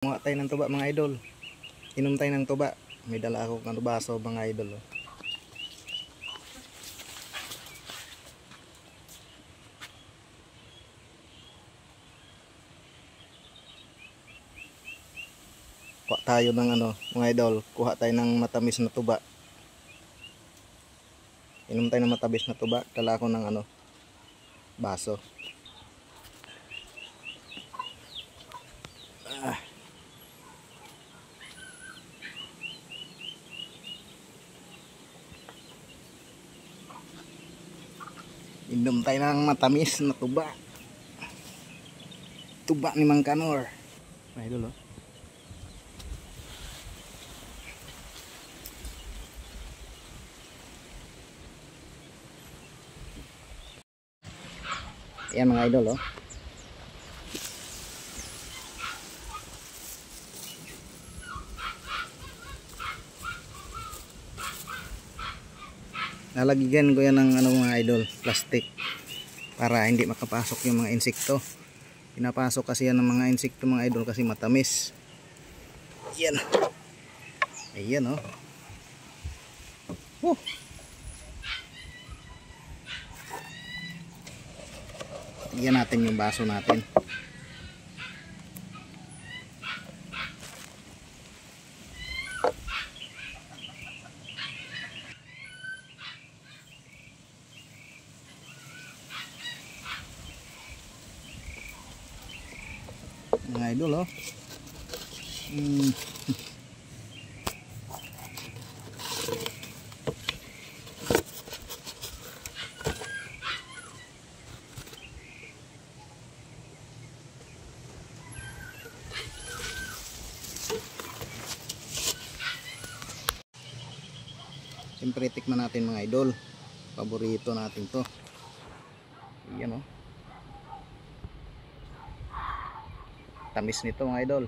Mga tayo ng tuba mga idol. Inom tayo ng tuba. May dala ako ng baso mga idol. Oh. Kuha tayo ng mga idol. Kuha tayo ng matamis na tuba. Inom tayo ng matamis na tuba. Dala ako ng baso. Inom tayo ng matamis na tuba. Tuba ni Mang Kanor. Mga idol oh. Ayan mga idol oh. Lalagyan ko yan ng mga idol, plastic para hindi makapasok yung mga insekto. Pinapasok kasi yan ng mga insekto mga idol kasi matamis. Ayan. Ayan oh. Iyan natin yung baso natin. Mga idol oh. Siyempre tikman natin mga idol. Paborito natin to. Ayan oh. Tamis nito mga idol.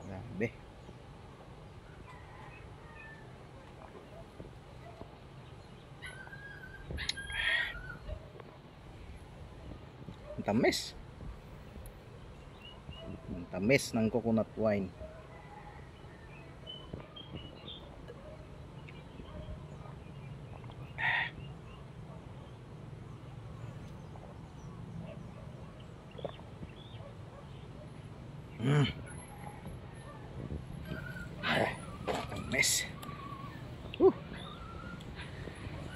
Grabe. Ang tamis. Ang tamis ng coconut wine. Tamis.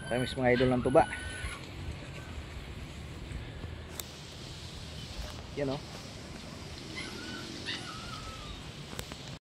Tamis mga idol ng tuba. Yan oh.